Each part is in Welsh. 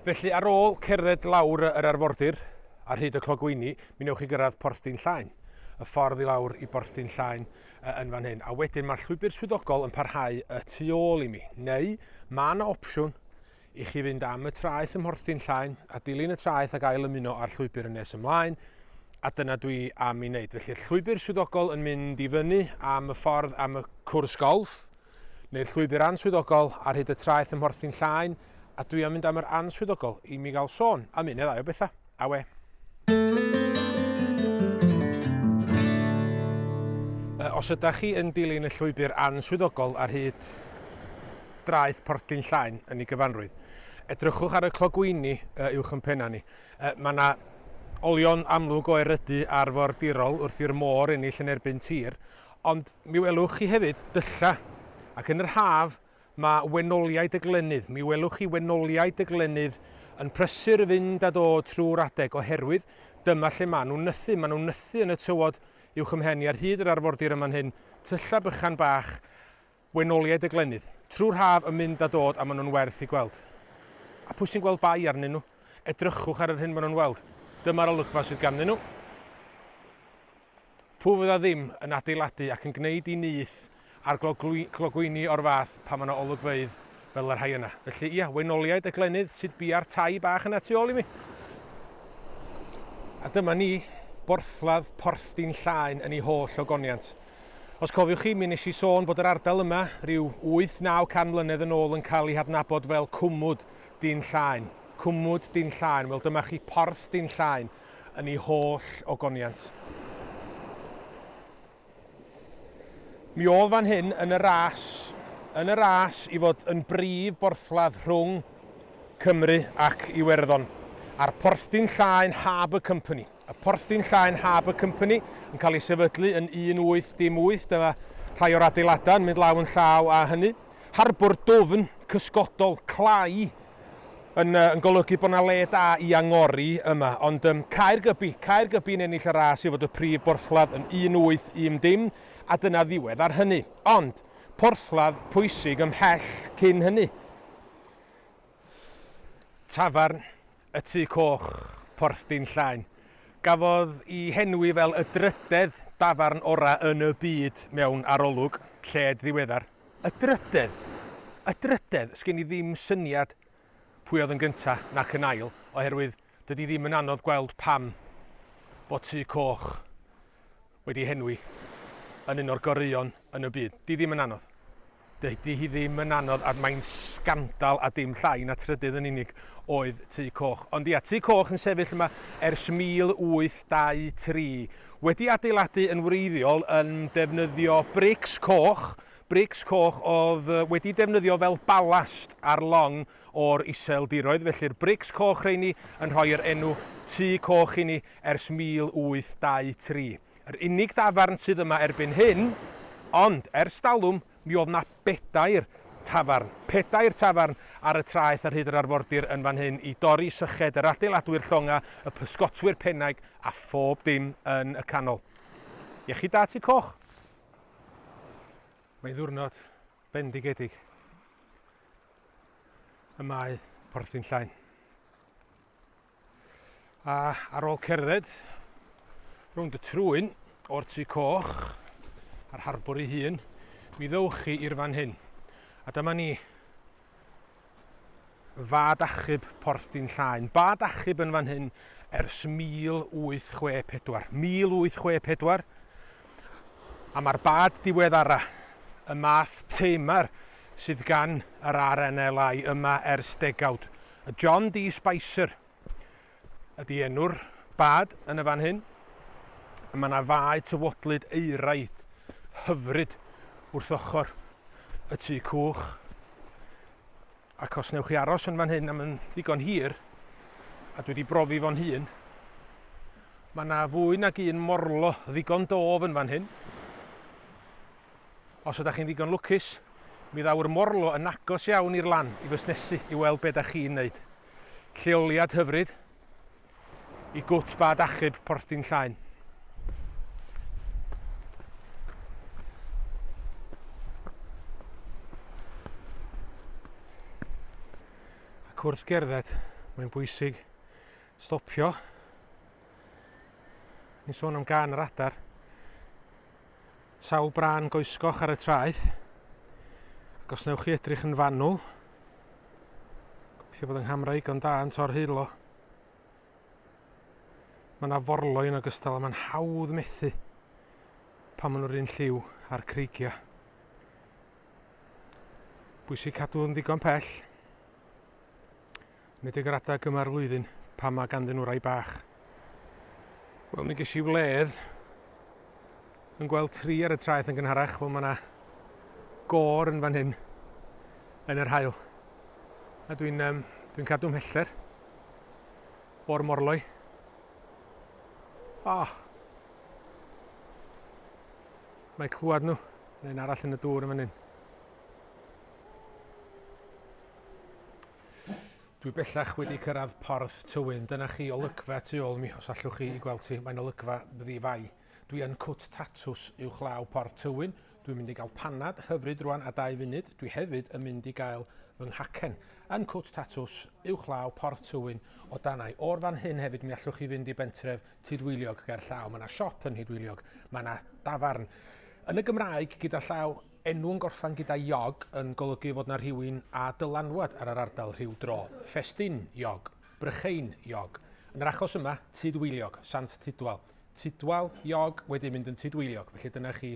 Felly ar ôl cerdded lawr yr arfordir ar hyd y clogwyni, mi newch chi gyrraedd Porth Llŷn, y ffordd i lawr i Porth Llŷn yn fan hyn. A wedyn mae'r llwybr swyddogol yn parhau y tu ôl i mi. Neu mae yna opsiwn i chi fynd am y traeth ym Porth Llŷn a dilyn y traeth ac ail ymuno ar llwybr yn nes ymlaen. A dyna dwi am ei wneud. Felly'r llwybr swyddogol yn mynd i fyny am y ffordd am y cwrs golf, neu'r llwybr answyddogol ar hyd y traeth ym Porth Llŷn, a dwi am mynd am yr answyddogol i mi gael sôn am un neu ddau o bethau. Awe. Os ydych chi yn dilyn y llwybr answyddogol ar hyd draeth Porth Llŷn yn ei gyfanrwydd, edrychwch ar y clogwyni uwch yn penna ni. Mae yna olion amlwg o erydu arfordirol wrth i'r môr ennill yn erbyn tir, ond mi welwch chi hefyd dylla, ac yn yr haf mae wenoliaid y glenydd. Mi welwch chi wenoliaid y glenydd yn prysur fynd a dod trwy'r adeg oherwydd dyma lle maen nhw'n nythu. Maen nhw'n nythu yn y tywod uwch ymhen ar hyd yr arfordir yma'n hyn, tylla bychan bach, wenoliaid y glenydd. Trwy'r haf yn mynd a dod a maen nhw'n werth i gweld. A pwy sy'n gweld bai arnyn nhw? Edrychwch ar yr hyn maen nhw'n weld. Dyma'r olygfa sydd ganddyn nhw. Pwy fydda ddim yn adeiladu ac yn gwneud i nyth ar clogwyni o'r fath pan mae yna olygfeydd fel yr rhai yna. Felly ia, wenoliaid y glenydd sydd bia'r tai bach yna tu ôl i mi. A dyma ni, borthladd Porth Llŷn yn ei holl ogoniant. Os cofiwch chi, mi nes i sôn bod yr ardal yma rhyw 8-900 mlynedd yn ôl yn cael ei hadnabod fel Cwmwd Llŷn. Cwmwd Llŷn, wel dyma chi Porth Llŷn yn ei holl ogoniant. Mi oedd fan hyn yn y ras i fod yn brif borthladd rhwng Cymru ac Iwerddon, a'r Porth Llŷn Harbour Company. Y Porth Llŷn Harbour Company yn cael ei sefydlu yn 1818, dyma rhai o'r adeiladau yn mynd law yn llaw a hynny. Harbwr dwfn, cysgodol, clai, yn golygu bod yna le da i angori yma, ond Caergybi yn ennill y ras i fod y prif borthladd yn 1810, a dyna ddiwedd ar hynny. Ond porthladd pwysig ymhell cyn hynny. Tafarn y Tŷ Coch, Porth Llŷn. Gafodd i henwi fel y drydedd dafarn ora yn y byd mewn arolwg lled ddiweddar. Y drydedd, sgen i ddim syniad pwy oedd yn gynta nac yn ail, oherwydd dydy ddim yn anodd gweld pam bod Tŷ Coch wedi henwi yn un o'r goreuon yn y byd. Di ddim yn anodd. Dydy hi ddim yn anodd, a mae'n sgandal a dim llai na trydydd yn unig oedd Tŷ Coch. Ond ia, Tŷ Coch yn sefyll yma ers 1823. Wedi adeiladu yn wreiddiol yn defnyddio brics coch. Brics coch oedd wedi defnyddio fel balast ar long o'r iseldiroedd. Felly'r brics coch rheini yn rhoi'r enw Tŷ Coch i ni ers 1823. Yr unig dafarn sydd yma erbyn hyn, ond ers dalwm, mi oedd na 4 tafarn ar y traeth ar hyd yr arfordir yn fan hyn i dorri syched yr adeiladwyr llonga, y pysgotwyr pennaig a phob dim yn y canol. Iechyd da Tŷ Coch? Mae'n ddiwrnod bendigedig y mae Porth Llŷn. A ar ôl cerdded rownd y trwyn o'r Tŷ Coch a'r harbwr ei hun, mi ddewch chi i'r fan hyn. A dyma ni fad achub Porth Llŷn. Bad achub yn fan hyn ers 1864. 1864. A mae'r bad diweddara, y math teimar sydd gan yr RNLI yma ers degawd. Y John D. Spicer ydy enw'r bad yn y fan hyn. Mae yna fae tywodlyd eiraid hyfryd wrth ochr y Tŷ Coch. Ac os newch chi aros yn fan hyn am yn ddigon hir, a dwi wedi brofi fo'n hun, mae yna fwy nag un morlo ddigon dof yn fan hyn. Os ydych chi'n ddigon lwcus, mi ddaw'r morlo yn agos iawn i'r lan i fysnesu i weld beth ydych chi'n wneud. Lleoliad hyfryd i gwt bad achub Porth Llŷn. Ac wrth gerdded mae'n bwysig stopio. Ni'n sôn am gan yr adar. Sawl brân goesgoch ar y traeth. Ac os newch chi edrych yn fanwl, gobeithio bod yng Nghymraeg ond da yn torhilo. Mae yna forloi yn ogystal a mae'n hawdd methu pan maen nhw'r un lliw a'r creigiau. Bwysig cadw yn ddigon pell. Nid yr adag yma'r flwyddyn pan mae ganddyn nhw rai bach. Wel, mi ges i wledd yn gweld tri ar y traeth yn gynharach. Wel, mae yna gor yn fan hyn yn yr haul. A dwi'n cadw mheller o'r morloi. Mae clywed nhw, neu'n arall yn y dŵr yn fan hyn. Dwi bellach wedi cyrraedd Porth Tywyn. Dyna chi olygfa tu ôl mi, os allwch chi i gweld ti. Mae'n olygfa ddifai. Dwi yn cwt tatws uwchlaw Porth Tywyn. Dwi'n mynd i gael panad hyfryd rwan a 2 funud. Dwi hefyd yn mynd i gael fy nghacen. Yn cwt tatws uwchlaw Porth Tywyn o danau. O'r fan hyn hefyd mi allwch chi fynd i bentref Tidwyliog ger llaw. Mae yna siop yn Tidwyliog. Mae yna dafarn. Yn y Gymraeg, gyda llaw enw yn gorffan gyda iog yn golygu fod yna rhywun a dylanwad ar yr ardal rhyw dro. Ffestyn iog, brychein iog. Yn yr achos yma, Tidwyliog, Sant Tidwal. Tidwal, iog, wedi mynd yn Tidwyliog. Felly dyna chi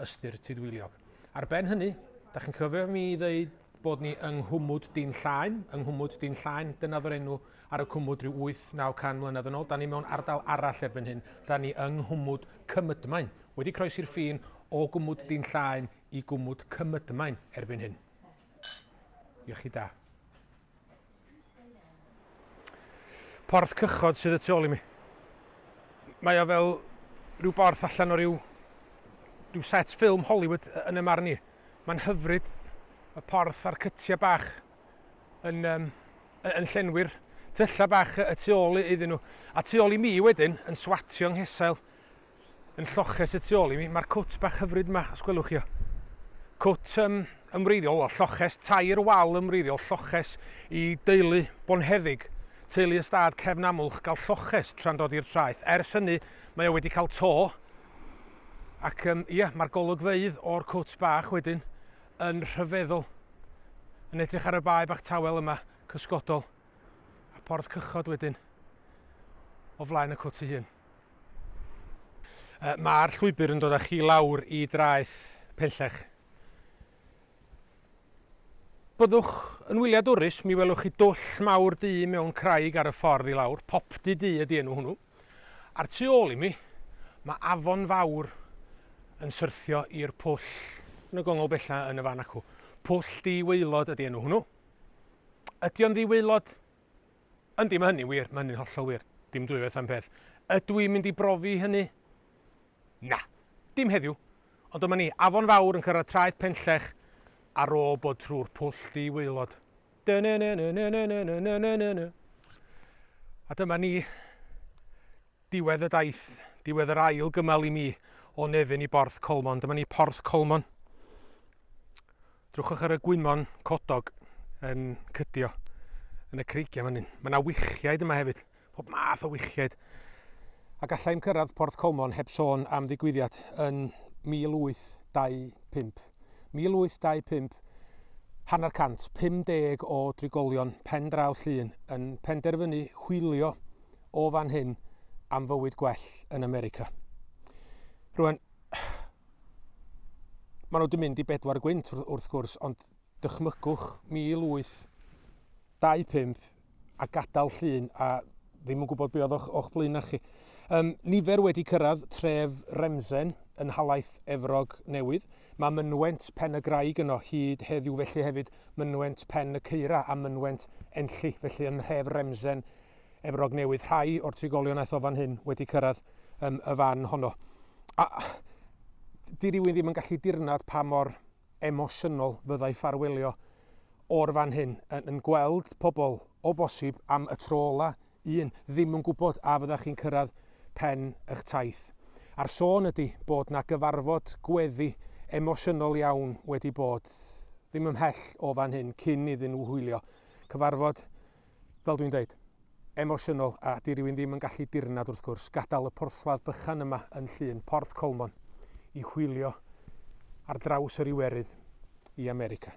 ystyr Tidwyliog. Ar ben hynny, da chi'n cyfio mi i ddeud bod ni yng Nghwmwd Dyn Llaen. Yng Nghwmwd Dyn Llaen, dyna fy'r enw ar y cwmwd rhyw 8-900 mlynedd yn ôl. Da ni mewn ardal arall erbyn hyn. Da ni yng Nghwmwd Cymydmaen. Wedi croesi'r ffin o Gwmwd Dyn Llaen i Gwmwd Cymydmaen erbyn hyn. Diolch chi da. Porth cychod sydd y tu ôl i mi. Mae o fel rhyw borth allan o ryw set ffilm Hollywood yn y marn i. Mae'n hyfryd y porth a'r cytiau bach yn llenwi'r tylla bach y tu ôl iddyn nhw. A tu ôl i mi wedyn yn swatio nghesail yn lloches y tu ôl i mi. Mae'r cwt bach hyfryd yma, os gwelwch chi o. Cwt ymwreiddiol o lloches, tair wal ymwreiddiol, lloches i deulu bonheddig. Teulu ystad Cefn Amlwch gael lloches tra'n dod i'r traeth. Ers hynny, mae o wedi cael to. Ac mae'r golygfeydd o'r cwt bach wedyn yn rhyfeddol. Yn edrych ar y bae bach tawel yma, cysgodol. A porth cychod wedyn o flaen y cwt ei hun. Mae'r llwybr yn dod â chi lawr i draeth Penllech. Byddwch yn wyliadwrus, mi welwch chi dwll mawr du mewn craig ar y ffordd i lawr. Popdy du ydi enw hwnnw. A'r tu ôl i mi, mae afon fawr yn syrthio i'r pwll yn y gongol bella yn y fan acw. Pwll di-waelod ydi enw hwnnw. Ydi o'n di-waelod? Yndi, mae hynny wir, mae hynny'n hollol wir. Dim dwy beth am peth. Ydw i'n mynd i brofi hynny? Na, dim heddiw. Ond dyma ni, afon fawr yn cyrraedd traeth Penllech ar ôl bod trwy'r pwll di-waelod. A dyma ni, diwedd y daith, diwedd yr ail gymal i mi o Nefyn i Porth Colmon. Dyma ni Porth Colmon. Drwchwch ar y gwymon codog yn cydio yn y creigiau fan hyn. Mae yna wichiaid yma hefyd, pob math o wichiaid. A gallai'm cyrraedd Porth Colmon heb sôn am ddigwyddiad yn 1825. 1825, hanner cant, 50 o drigolion pen draw Llŷn yn penderfynu hwylio o fan hyn am fywyd gwell yn America. Rwan, maen nhw wedi mynd i 4 gwynt wrth gwrs, ond dychmygwch 1825 a gadael Llŷn a ddim yn gwybod be oedd o'ch blaen chi. Nifer wedi cyrraedd tref Remsen yn halaeth Efrog Newydd. Mae mynwent Pen y Graig yno hyd heddiw, felly hefyd mynwent Pen y Ceira a mynwent Enlli, felly yn nhref Remsen Efrog Newydd. Rhai o'r trigolion aeth o fan hyn wedi cyrraedd y fan honno. A di rywun ddim yn gallu dirnad pa mor emosiynol fyddai ffarwelio o'r fan hyn yn gweld pobl o bosib am y tro ola ddim yn gwybod a fyddach chi'n cyrraedd pen eich taith. A'r sôn ydy bod na gyfarfod gweddi emosiynol iawn wedi bod ddim ymhell o fan hyn cyn iddyn nhw hwylio. Cyfarfod, fel dwi'n deud, emosiynol a di rywun ddim yn gallu dirnad wrth gwrs gadael y porthladd bychan yma yn Llŷn, Porth Colmon, i chwilio ar draws yr Iwerydd i America.